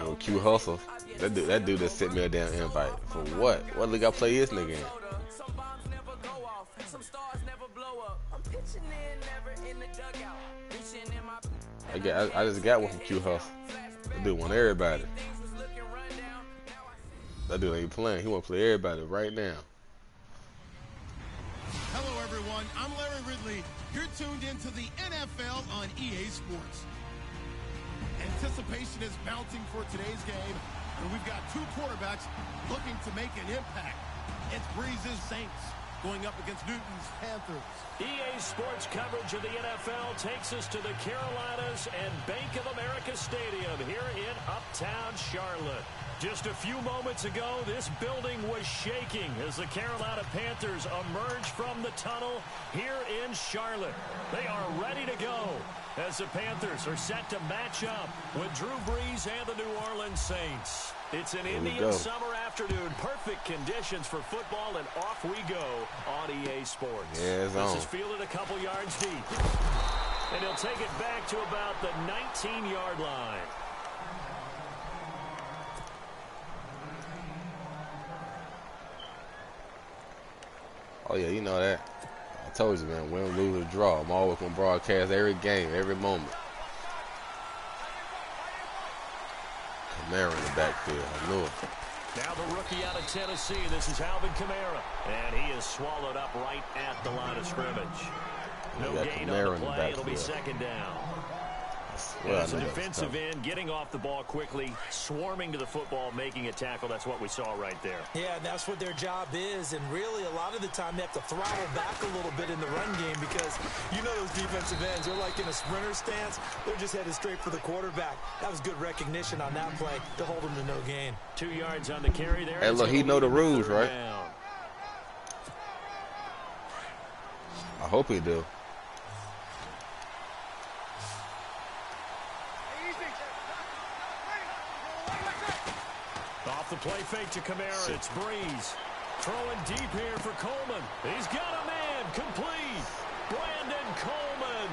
Oh, Q Hustle. That dude that sent me a damn invite. For what? What league I play this nigga in? I just got one from Q Hustle. That dude want everybody. That dude ain't playing. He want to play everybody right now. Hello, everyone. I'm Larry Ridley. You're tuned into the NFL on EA Sports. Anticipation is mounting for today's game, and we've got two quarterbacks looking to make an impact. It's Breeze's Saints going up against Newton's Panthers. EA Sports coverage of the NFL takes us to the Carolinas and Bank of America Stadium here in Uptown Charlotte. Just a few moments ago, this building was shaking as the Carolina Panthers emerge from the tunnel here in Charlotte. They are ready to go as the Panthers are set to match up with Drew Brees and the New Orleans Saints. It's an Indian summer afternoon. Perfect conditions for football, and off we go on EA Sports. Yeah, this is fielded a couple yards deep. And he'll take it back to about the 19-yard line. Oh, yeah, you know that. I told you, man, win, lose, or draw. I'm always going to broadcast every game, every moment. Kamara in the backfield. I knew it. Now the rookie out of Tennessee. This is Alvin Kamara. And he is swallowed up right at the line of scrimmage. No gain on the play. It'll be second down. As a defensive end, getting off the ball quickly, swarming to the football, making a tackle. That's what we saw right there. Yeah, and that's what their job is. And really, a lot of the time, they have to throttle back a little bit in the run game because you know those defensive ends, they're like in a sprinter stance. They're just headed straight for the quarterback. That was good recognition on that play to hold them to no gain. 2 yards on the carry there. Hey, look, he know the rules, right? Down. I hope he do. Off the play fake to Kamara. It's Breeze. Throwing deep here for Coleman. He's got a man. Complete. Brandon Coleman.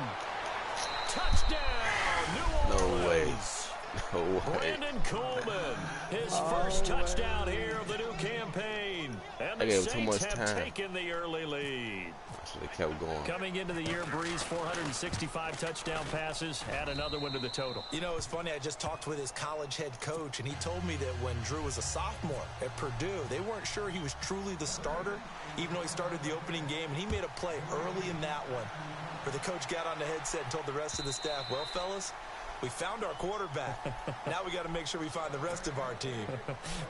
Touchdown. New Orleans. No way. No way. Brandon Coleman. His first touchdown here of the new campaign. And the Saints have taken the early lead. So they kept going. Coming into the year, Breeze, 465 touchdown passes. Add another one to the total. You know, it's funny. I just talked with his college head coach, and he told me that when Drew was a sophomore at Purdue, they weren't sure he was truly the starter, even though he started the opening game, and he made a play early in that one where the coach got on the headset and told the rest of the staff, well, fellas, we found our quarterback. Now we got to make sure we find the rest of our team.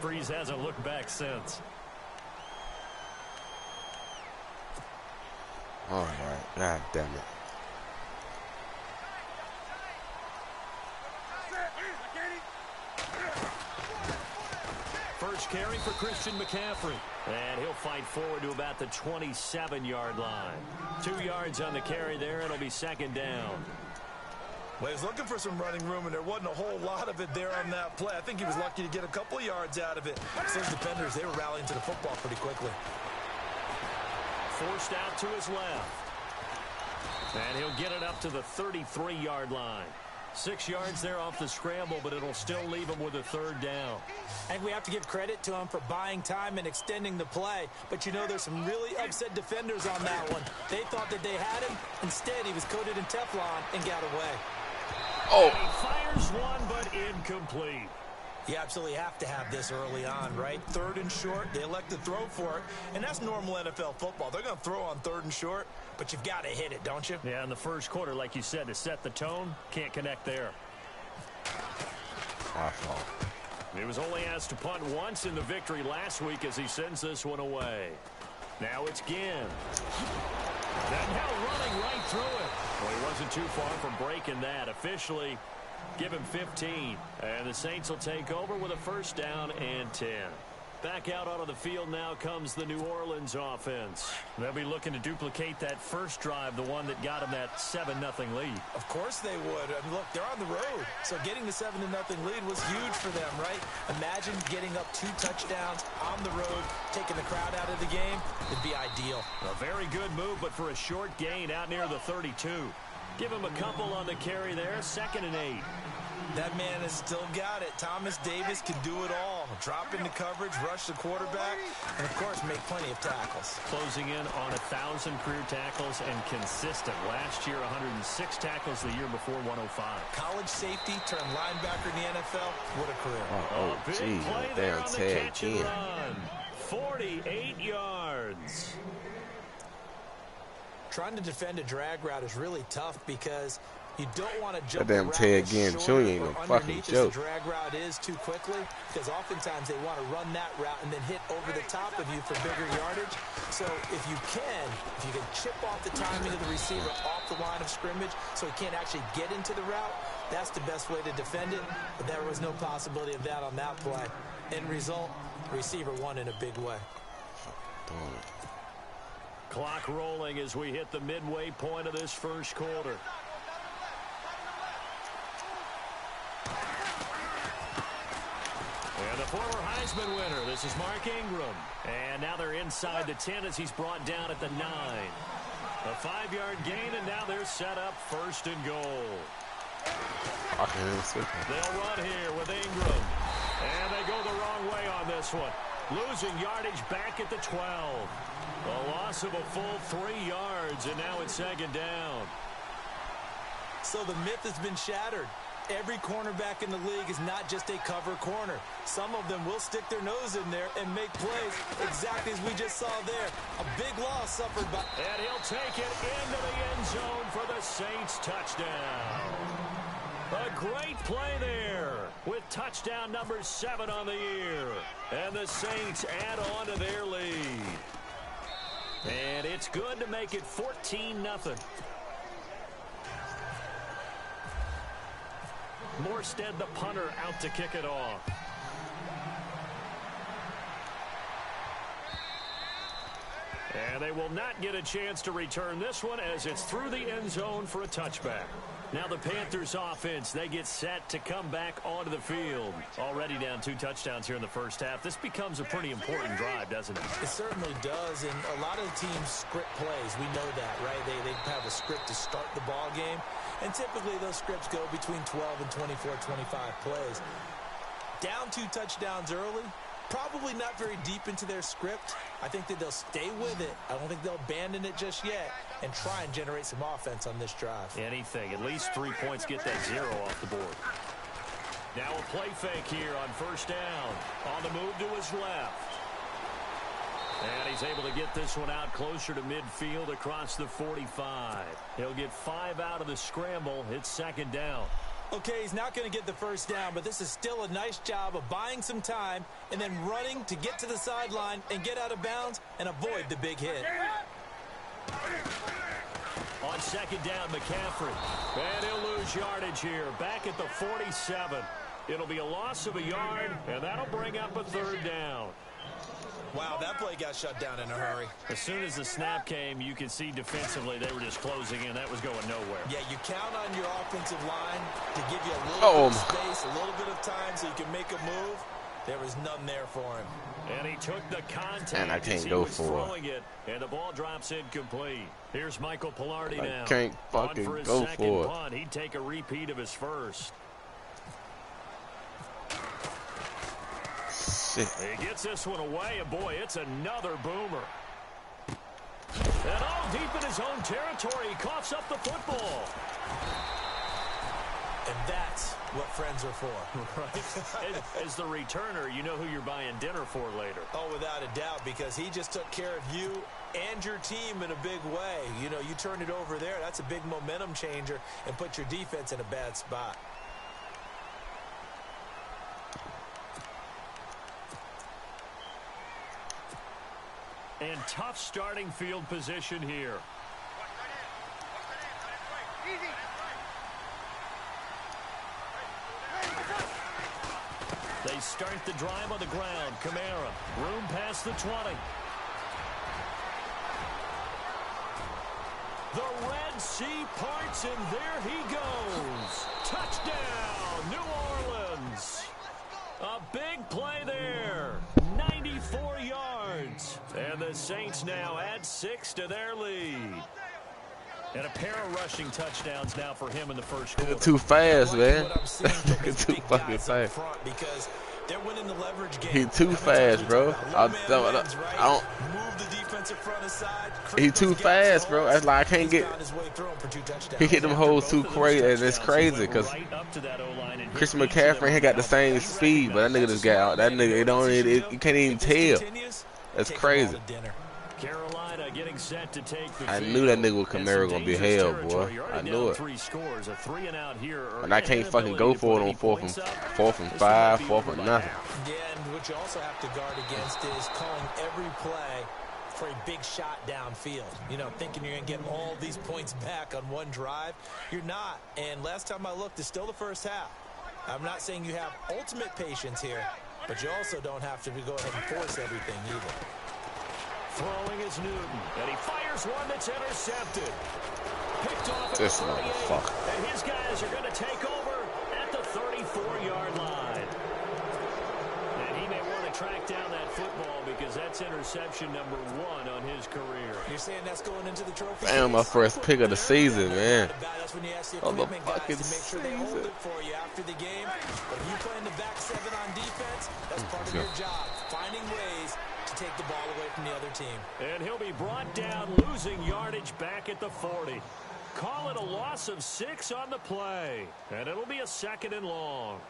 Breeze hasn't looked back since. All right. God damn it. First carry for Christian McCaffrey. And he'll fight forward to about the 27-yard line. 2 yards on the carry there. It'll be second down. Well, he was looking for some running room, and there wasn't a whole lot of it there on that play. I think he was lucky to get a couple yards out of it. Those defenders, they were rallying to the football pretty quickly. Forced out to his left. And he'll get it up to the 33-yard line. 6 yards there off the scramble, but it'll still leave him with a third down. And we have to give credit to him for buying time and extending the play. But, you know, there's some really upset defenders on that one. They thought that they had him. Instead, he was coated in Teflon and got away. Oh. And he fires one, but incomplete. You absolutely have to have this early on, right? Third and short, they elect to throw for it, and that's normal NFL football. They're going to throw on third and short, but you've got to hit it, don't you? Yeah, in the first quarter, like you said, to set the tone, can't connect there. Awful. He was only asked to punt once in the victory last week as he sends this one away. Now it's Ginn. That now running right through it. Well, he wasn't too far from breaking that. Officially, give him 15. And the Saints will take over with a first down and 10. Back out onto the field now comes the New Orleans offense. They'll be looking to duplicate that first drive, the one that got them that 7-0 lead. Of course they would. I mean, look, they're on the road. So getting the 7-0 lead was huge for them, right? Imagine getting up 2 touchdowns on the road, taking the crowd out of the game. It'd be ideal. A very good move, but for a short gain out near the 32. Give him a couple on the carry there, 2nd and 8. That man has still got it. Thomas Davis can do it all. Drop into coverage, rush the quarterback, and, of course, make plenty of tackles. Closing in on 1,000 career tackles and consistent. Last year, 106 tackles. The year before, 105. College safety turned linebacker in the NFL. What a career. Oh, Big gee, play there damn on the tag catch and again. run. 48 yards. Trying to defend a drag route is really tough because you don't want to jump That damn the Ted route again, as Chewy short ain't no or fucking underneath as joke. the drag route is too quickly, because oftentimes they want to run that route and then hit over the top of you for bigger yardage. So if you can chip off the timing of the receiver off the line of scrimmage so he can't actually get into the route, that's the best way to defend it. But there was no possibility of that on that play. End result, receiver won in a big way. Clock rolling as we hit the midway point of this first quarter. And the former Heisman winner, this is Mark Ingram. And now they're inside the 10 as he's brought down at the 9. A 5-yard gain, and now they're set up first and goal. They'll run here with Ingram. And they go the wrong way on this one. Losing yardage back at the 12. A loss of a full 3 yards, and now it's second down. So the myth has been shattered. Every cornerback in the league is not just a cover corner. Some of them will stick their nose in there and make plays exactly as we just saw there. A big loss suffered by... And he'll take it into the end zone for the Saints touchdown. A great play there with touchdown number 7 on the year. And the Saints add on to their lead. And it's good to make it 14-0. Morstead, the punter, out to kick it off. And they will not get a chance to return this one as it's through the end zone for a touchback. Now the Panthers offense, they get set to come back onto the field. Already down 2 touchdowns here in the first half. This becomes a pretty important drive, doesn't it? It certainly does, and a lot of the teams script plays. We know that, right? They have a script to start the ball game, and typically those scripts go between 12 and 24, 25 plays. Down 2 touchdowns early, probably not very deep into their script. I think that they'll stay with it. I don't think they'll abandon it just yet and try and generate some offense on this drive. Anything. At least 3 points, get that 0 off the board. Now a play fake here on first down. On the move to his left. And he's able to get this one out closer to midfield across the 45. He'll get 5 out of the scramble. It's second down. Okay, he's not going to get the first down, but this is still a nice job of buying some time and then running to get to the sideline and get out of bounds and avoid the big hit. On second down, McCaffrey. And he'll lose yardage here. Back at the 47. It'll be a loss of a yard, and that'll bring up a third down. Wow, that play got shut down in a hurry. As soon as the snap came, you could see defensively they were just closing in. That was going nowhere. Yeah, you count on your offensive line to give you a little bit of space, a little bit of time so you can make a move. There was none there for him. And he took the contact and I can't go for it. And the ball drops incomplete. Here's Michael Pilardi now. I can't fucking for his go second for it. punt. He'd take a repeat of his first. He gets this one away, and boy, it's another boomer. And all deep in his own territory, he coughs up the football. And that's what friends are for. Right? As the returner, you know who you're buying dinner for later. Oh, without a doubt, because he just took care of you and your team in a big way. You know, you turned it over there. That's a big momentum changer and put your defense in a bad spot. And tough starting field position here. They start the drive on the ground. Kamara, room past the 20. The Red Sea parts, and there he goes. Touchdown, New Orleans. A big play there. 94 yards. And the Saints now add 6 to their lead. And a pair of rushing touchdowns now for him in the first quarter. Too fast, man. Too fucking fast. Because they're winning the leverage game. He too fast, bro. I don't. Move the defensive front aside. He too fast, bro. That's like I can't get. He hit them holes too crazy, and it's crazy because Christian McCaffrey ain't got the same speed, but that nigga just got out. That nigga, you can't even tell. That's crazy. Carolina getting set to take the I knew that nigga with Kamara gonna be hell, boy. I knew it. And I can't fucking go for it on fourth and 5, 4th and nothing. Yeah, and what you also have to guard against is calling every play for a big shot downfield. You know, thinking you're going to get all these points back on one drive. You're not. And last time I looked, it's still the first half. I'm not saying you have ultimate patience here, but you also don't have to go ahead and force everything either. Throwing is Newton, and he fires one that's intercepted. Picked off at This the 38, motherfucker. and his guys are going to take over at the 34-yard line. And he may want to track down that football because that's interception number 1 on his career. You're saying that's going into the trophy? Damn, my first pick of the season, man. That's when you ask the On the equipment guys fucking to make sure they hold season. it for you after the game. But if you play in the back 7 on defense, that's part of your job, finding ways to take the ball away from the other team. And he'll be brought down, losing yardage back at the 40. Call it a loss of 6 on the play. And it'll be a 2nd and long.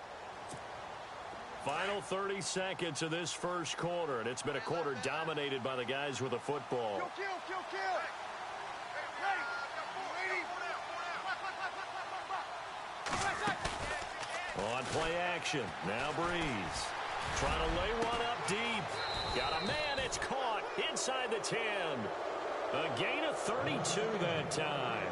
Final 30 seconds of this first quarter, and it's been a quarter dominated by the guys with the football. On play action, now Breeze. Trying to lay one up deep. Got a man, it's caught inside the 10. A gain of 32 that time.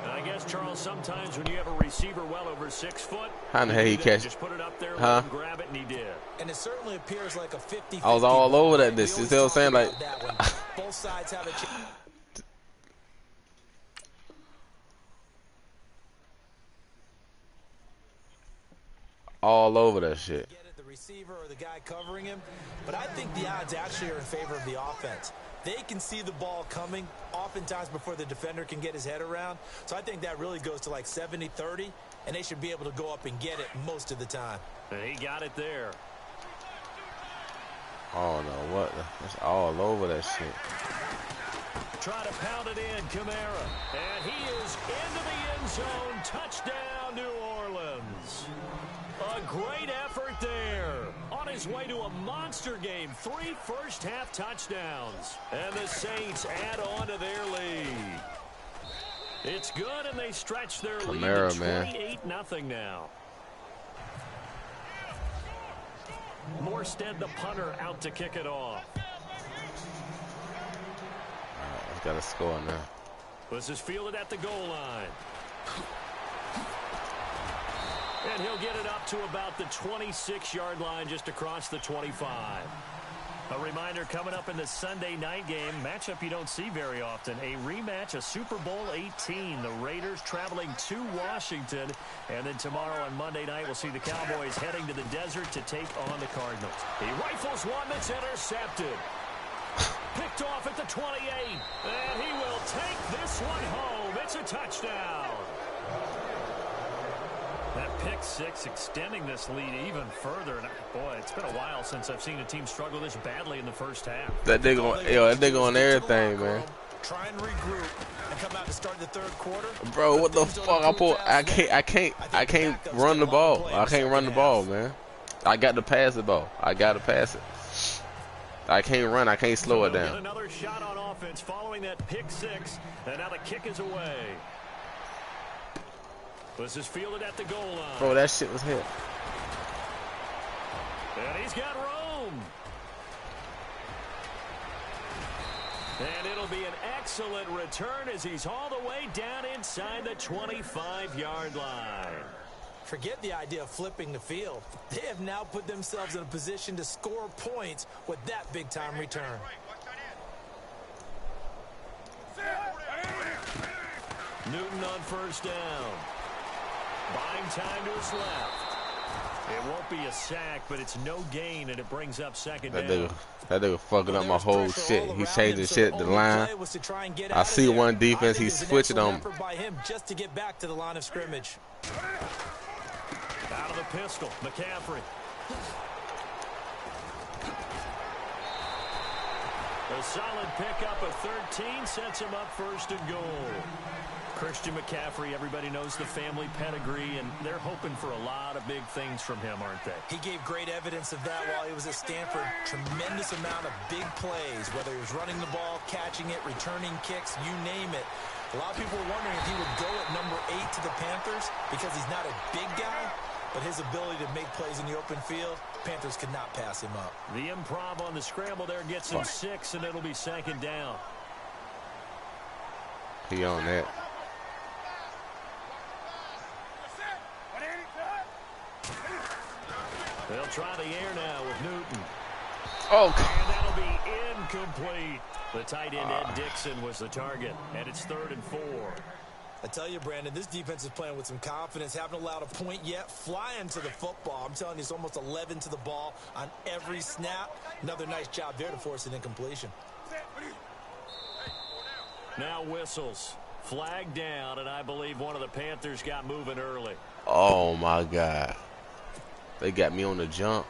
And I guess, Charles, sometimes when you have a receiver well over 6 foot, how the hell he catch? Just put it up there, huh? let him grab it, and he did. And it certainly appears like a 50-50. I was all over that. This, you see what I'm saying? Like, both sides have a chance. all over that shit. The receiver or the guy covering him, but I think the odds actually are in favor of the offense. They can see the ball coming oftentimes before the defender can get his head around. So I think that really goes to like 70-30, and they should be able to go up and get it most of the time. And he got it there. Oh no, what? That's all over that shit. Try to pound it in, Kamara. And he is into the end zone. Touchdown, New Orleans. A great effort there. On his way to a monster game. 3 first-half touchdowns. And the Saints add on to their lead. It's good, and they stretch their Kamara, lead to 28-0 now. Morstead, the punter, out to kick it off. He's got to score now. This is fielded at the goal line. And he'll get it up to about the 26-yard line, just across the 25. A reminder coming up in the Sunday night game, matchup you don't see very often, a rematch of Super Bowl 18. The Raiders traveling to Washington. And then tomorrow on Monday night, we'll see the Cowboys heading to the desert to take on the Cardinals. He rifles one that's intercepted. Picked off at the 28. And he will take this one home. It's a touchdown. That pick six extending this lead even further. And boy, it's been a while since I've seen a team struggle this badly in the first half. That nigga on everything, man. Try and regroup and come out to start the third quarter. Bro, what the fuck? I can't run the ball. I can't run the ball, man. I got to pass the ball. I got to pass it. I can't run. I can't slow it down. Another shot on offense following that pick six. And now the kick is away. This is fielded at the goal line. Bro, that shit was hit. And he's got room. And it'll be an excellent return as he's all the way down inside the 25-yard line. Forget the idea of flipping the field. They have now put themselves in a position to score points with that big-time return. Newton on first down. Buying time to his left. It won't be a sack, but it's no gain, and it brings up second down. That nigga fucking up my whole shit. He's changing shit at the line. I see one defense, he's switching on me. Just to get back to the line of scrimmage. Out of the pistol, McCaffrey. A solid pickup of 13 sets him up first and goal. Christian McCaffrey, everybody knows the family pedigree, and they're hoping for a lot of big things from him, aren't they? He gave great evidence of that while he was at Stanford. Tremendous amount of big plays, whether he was running the ball, catching it, returning kicks, you name it. A lot of people were wondering if he would go at number 8 to the Panthers because he's not a big guy, but his ability to make plays in the open field, Panthers could not pass him up. The improv on the scramble there gets him 6, and it'll be second down. He on that. They'll try the air now with Newton. Oh, and that'll be incomplete. The tight end, Ed Dixon, was the target, and it's 3rd and 4. I tell you, Brandon, this defense is playing with some confidence. Haven't allowed a point yet. Flying to the football. I'm telling you, it's almost 11 to the ball on every snap. Another nice job there to force an incompletion. Now whistles. Flag down, and I believe one of the Panthers got moving early. Oh, my God. They got me on the jump.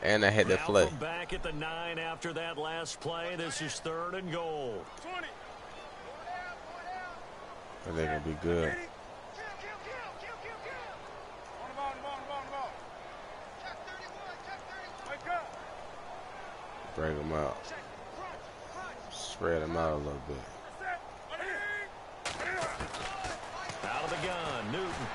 And I had that play. Now back at the 9 after that last play. This is 3rd and goal. And they're going to be good. Break them out. Spread them out a little bit. Out of the gun, Newton.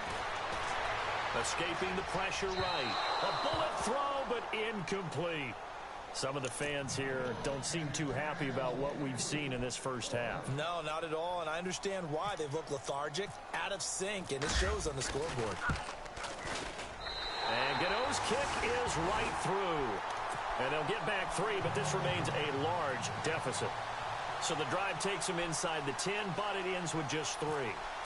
Escaping the pressure right. A bullet throw, but incomplete. Some of the fans here don't seem too happy about what we've seen in this first half. No, not at all, and I understand why. They've looked lethargic, out of sync, and it shows on the scoreboard. And Gano's kick is right through. And they'll get back 3, but this remains a large deficit. So the drive takes them inside the 10, but it ends with just 3.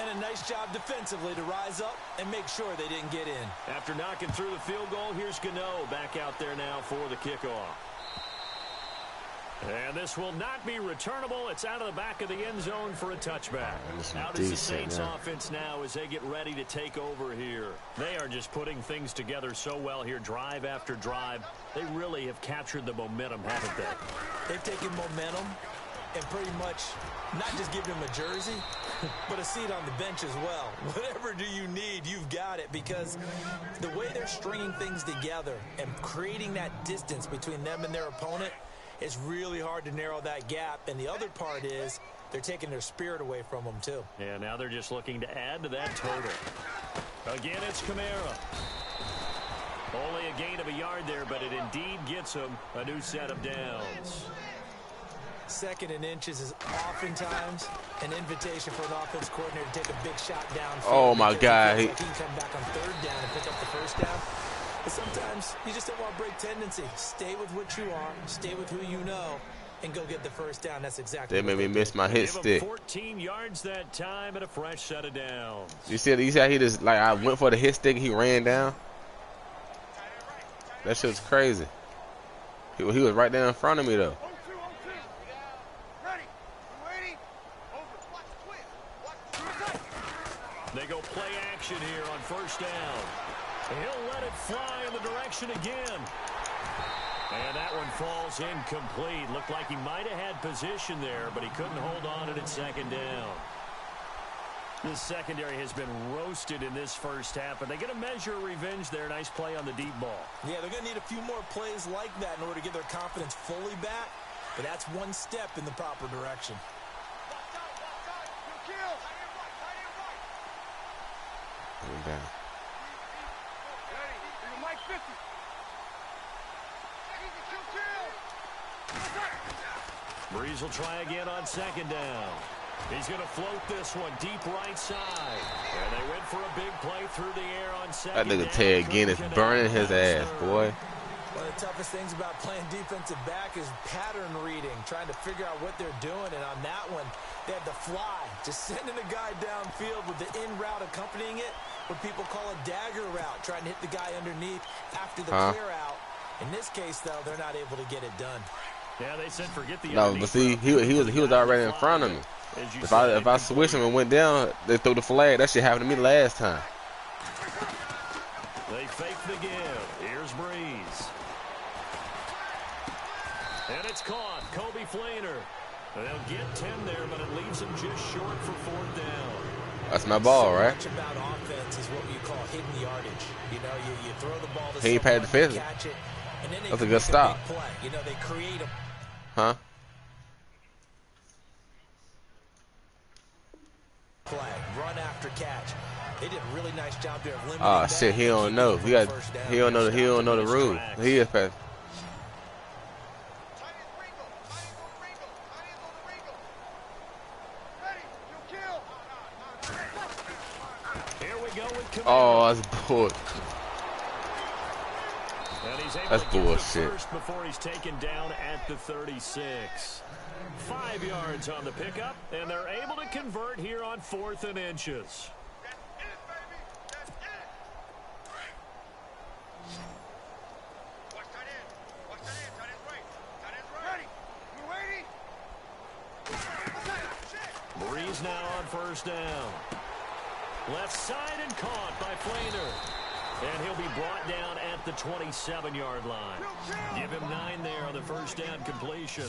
And a nice job defensively to rise up and make sure they didn't get in. After knocking through the field goal, here's Gano back out there now for the kickoff. And this will not be returnable. It's out of the back of the end zone for a touchback. Out is the Saints offense now as they get ready to take over here. They are just putting things together so well here, drive after drive. They really have captured the momentum, haven't they? They've taken momentum and pretty much not just given him a jersey, but a seat on the bench as well. Whatever do you need, you've got it, because the way they're stringing things together and creating that distance between them and their opponent, it's really hard to narrow that gap. And the other part is they're taking their spirit away from them, too. Yeah, now they're just looking to add to that total. Again, it's Kamara. Only a gain of a yard there, but it indeed gets them a new set of downs. 2nd and inches is oftentimes an invitation for an offense coordinator to take a big shot downfield. Oh, my God. He can come back on 3rd down and pick up the first down. But sometimes you just don't want to break tendency. Stay with what you are, stay with who you know, and go get the first down. That's exactly they made me miss my hit stick. 14 yards that time and a fresh set of downs. You see how he just, like, I went for the hit stick, he ran down? That shit's crazy. He was right there in front of me, though. They go play action here on 1st down. He'll let it fly in the direction again. And that one falls incomplete. Looked like he might have had position there, but he couldn't hold on to it at 2nd down. This secondary has been roasted in this first half, but they get a measure of revenge there. Nice play on the deep ball. Yeah, they're going to need a few more plays like that in order to get their confidence fully back, but that's one step in the proper direction. Down. Breeze will try again on 2nd down. He's going to float this one deep right side. And they went for a big play through the air on 2nd down. That nigga Ted again is burning his ass, boy. One of the toughest things about playing defensive back is pattern reading, trying to figure out what they're doing. And on that one, they had the fly, just sending a guy downfield with the in route accompanying it, what people call a dagger route, trying to hit the guy underneath after the clear out. In this case, though, they're not able to get it done. Yeah, they said forget the no, but see, he was already in front of me. If I switched him and went down, they threw the flag. That shit happened to me last time. They fake the give. Here's Breeze. And it's caught. Kobe Flainer. They'll get 10 there, but it leaves them just short for 4th down. That's my ball, right? So much about offense is what you call hidden yardage. You know, you throw the ball to he ain't paid the fifth. Catch it, and then that's a good stop. Play. You know, they create a play, run after catch. They did a really nice job there of limiting. Oh shit, he don't know. He don't know the rule. He is fast. Oh, that's bullshit. That's bullshit. Before he's taken down at the 36. 5 yards on the pickup, and they're able to convert here on 4th and inches. Breeze now on 1st down. Left side and caught by Flainer. And he'll be brought down at the 27-yard line. Give him 9 there on the 1st down completion.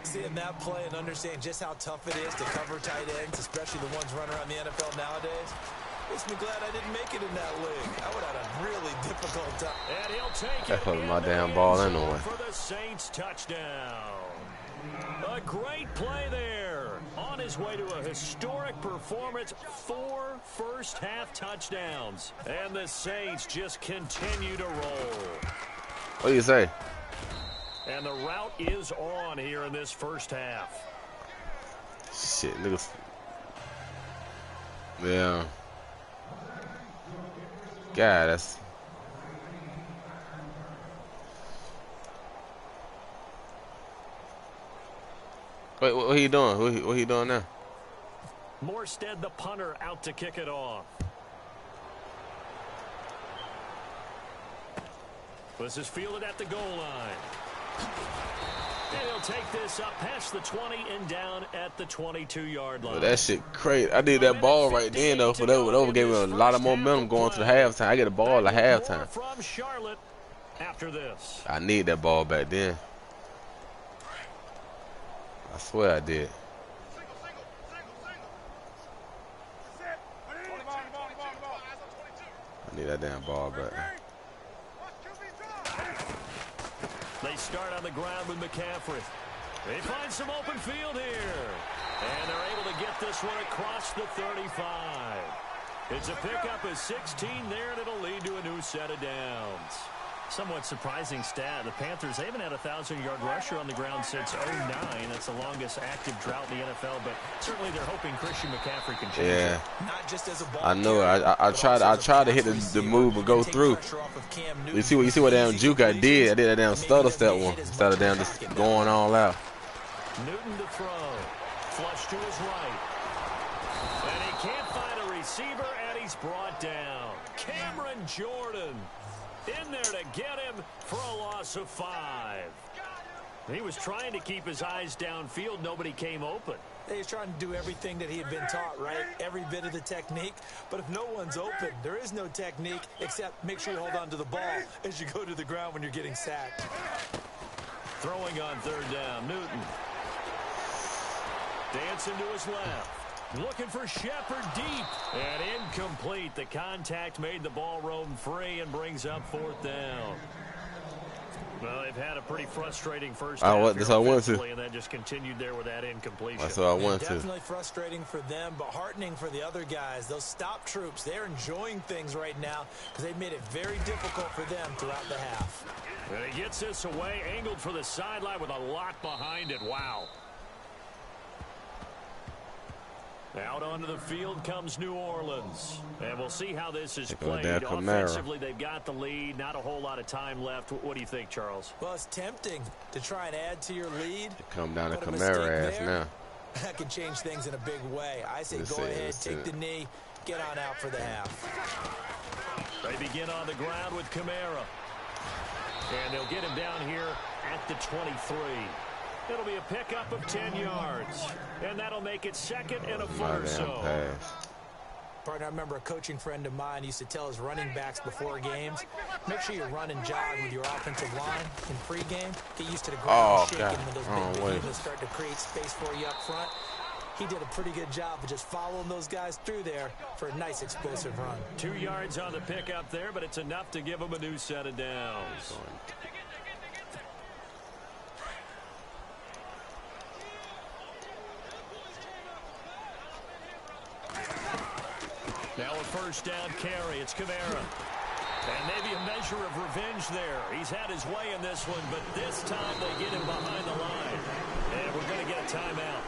Seeing that play and understanding just how tough it is to cover tight ends, especially the ones running around the NFL nowadays, makes me glad I didn't make it in that league. I would have had a really difficult time. And he'll take it. That's my damn ball anyway. For the Saints touchdown. A great play there. On his way to a historic performance, 4 first-half touchdowns. And the Saints just continue to roll. What do you say? And the route is on here in this first half. Shit, niggas. Yeah. God, that's. Wait, what he doing? What he doing now? Morstead, the punter, out to kick it off. This is fielded at the goal line. And he'll take this up past the 20 and down at the 22-yard line. Well, that shit crazy. I did that ball right then, though, for that gave me a lot of momentum going to the halftime. I get a ball at halftime. From Charlotte after this. I need that ball back then. I swear I did. I need that damn ball back. They start on the ground with McCaffrey. They find some open field here. And they're able to get this one across the 35. It's a pickup of 16 there, and it'll lead to a new set of downs. Somewhat surprising stat. The Panthers, they haven't had a 1,000-yard rusher on the ground since 2009. That's the longest active drought in the NFL, but certainly they're hoping Christian McCaffrey can change it. Not just as a ball I know. I tried to hit the move and go through. You see what damn juke I did? I did that damn stutter step one instead of damn just going all out. Newton to throw. Flush to his right. And he can't find a receiver, and he's brought down. Cameron Jordan in there to get him for a loss of 5. He was trying to keep his eyes downfield. Nobody came open. He's trying to do everything that he had been taught, right? Every bit of the technique. But if no one's open, there is no technique except make sure you hold on to the ball as you go to the ground when you're getting sacked. Throwing on 3rd down, Newton. Dancing to his left. Looking for Shepard deep. And incomplete. The contact made the ball roam free and brings up 4th down. Well, they've had a pretty frustrating first half. That's what I wanted to. And then just continued there with that incompletion. That's what I wanted to. Definitely frustrating for them, but heartening for the other guys. Those stop troops, they're enjoying things right now because they've made it very difficult for them throughout the half. And he gets this away, angled for the sideline with a lot behind it. Wow. Out onto the field comes New Orleans. And we'll see how this is played. That Offensively, they've got the lead. Not a whole lot of time left. What do you think, Charles? Well, it's tempting to try and add to your lead. Come down to Kamara ass now. That can change things in a big way. I say go ahead, take the knee, get on out for the half. They begin on the ground with Kamara. And they'll get him down here at the 23. It'll be a pickup of 10 yards. And that'll make it second and a foot or so. Partner, I remember a coaching friend of mine used to tell his running backs before games, make sure you run and jog with your offensive line in pregame. Get used to the ground shaking when those big behemoths start to create space for you up front. He did a pretty good job of just following those guys through there for a nice explosive run. 2 yards on the pickup there, but it's enough to give him a new set of downs. Now a first down carry. It's Kamara. And maybe a measure of revenge there. He's had his way in this one, but this time they get him behind the line. And we're going to get a timeout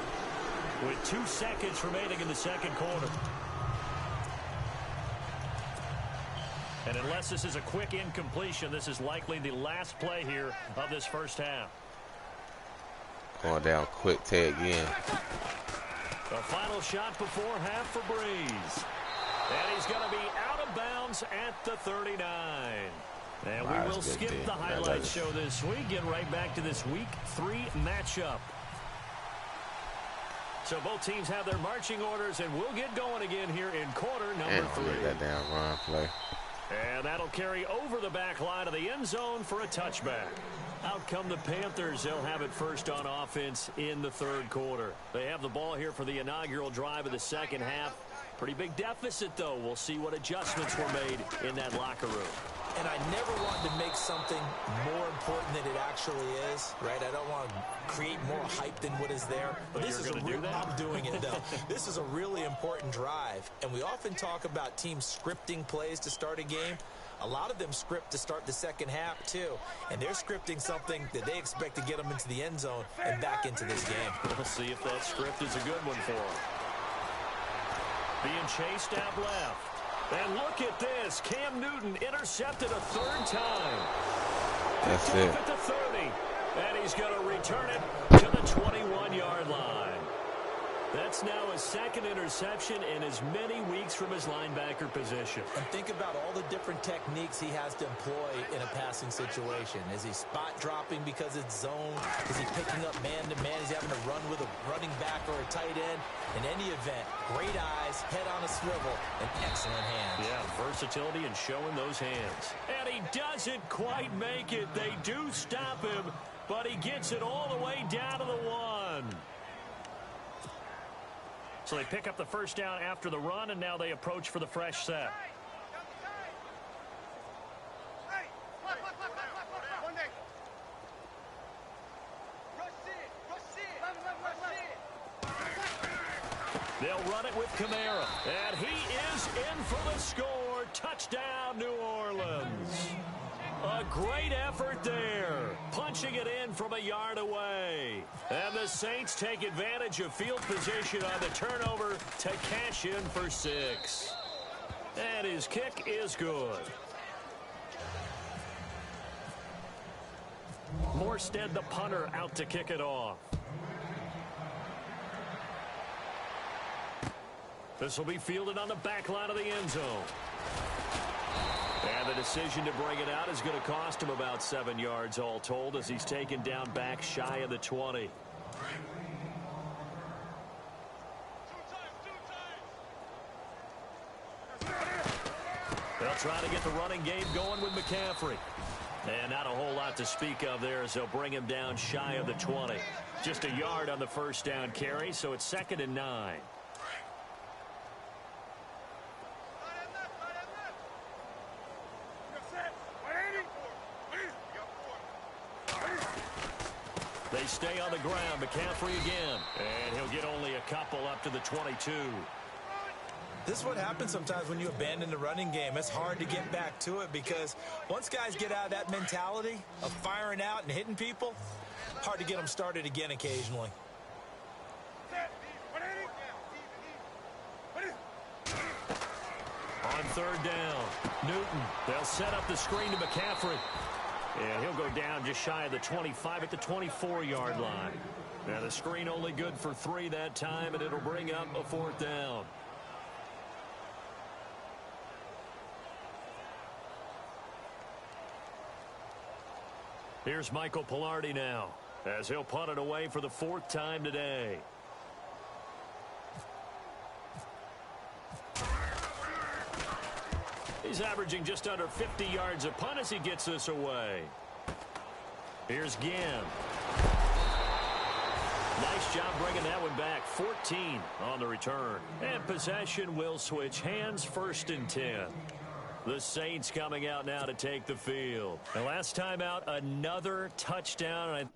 with 2 seconds remaining in the second quarter. And unless this is a quick incompletion, this is likely the last play here of this first half. Going down quick, Ted again. The final shot before half for Breeze. And he's going to be out of bounds at the 39. And we will skip the highlight show this week. Get right back to this Week 3 matchup. So both teams have their marching orders, and we'll get going again here in quarter number 3. That damn run play. And that'll carry over the back line of the end zone for a touchback. Out come the Panthers. They'll have it first on offense in the third quarter. They have the ball here for the inaugural drive of the second half. Pretty big deficit, though. We'll see what adjustments were made in that locker room. And I never wanted to make something more important than it actually is, right? I don't want to create more hype than what is there. But this is I'm doing it, though. This is a really important drive. And we often talk about teams scripting plays to start a game. A lot of them script to start the second half, too. And they're scripting something that they expect to get them into the end zone and back into this game. We'll see if that script is a good one for them. Being chased out left. And look at this. Cam Newton intercepted a third time. That's it. At the 30. And he's going to return it to the 21-yard line. That's now his second interception in as many weeks from his linebacker position. And think about all the different techniques he has to employ in a passing situation. Is he spot dropping because it's zone? Is he picking up man-to-man? Is he having to run with a running back or a tight end? In any event, great eyes, head on a swivel, and excellent hands. Yeah, versatility and showing those hands. And he doesn't quite make it. They do stop him, but he gets it all the way down to the 1. So they pick up the first down after the run, and now they approach for the fresh set. They'll run it with Kamara, and he is in for the score. Touchdown, New Orleans. A great effort there, punching it in from a yard away. And the Saints take advantage of field position on the turnover to cash in for 6. And his kick is good. Morstead, the punter, out to kick it off. This will be fielded on the back line of the end zone. And the decision to bring it out is going to cost him about 7 yards all told as he's taken down back shy of the 20. They'll try to get the running game going with McCaffrey. And not a whole lot to speak of there as they'll bring him down shy of the 20. Just a yard on the first down carry, so it's 2nd and 9. They stay on the ground. McCaffrey again. And he'll get only a couple up to the 22. This is what happens sometimes when you abandon the running game. It's hard to get back to it because once guys get out of that mentality of firing out and hitting people, hard to get them started again occasionally. On third down, Newton. They'll set up the screen to McCaffrey. And he'll go down just shy of the 25 at the 24-yard line. Now the screen only good for 3 that time, and it'll bring up a 4th down. Here's Michael Pilardi now, as he'll punt it away for the 4th time today. He's averaging just under 50 yards a punt as he gets this away. Here's Ginn. Nice job bringing that one back. 14 on the return. And possession will switch hands, 1st and 10. The Saints coming out now to take the field. The last time out, another touchdown.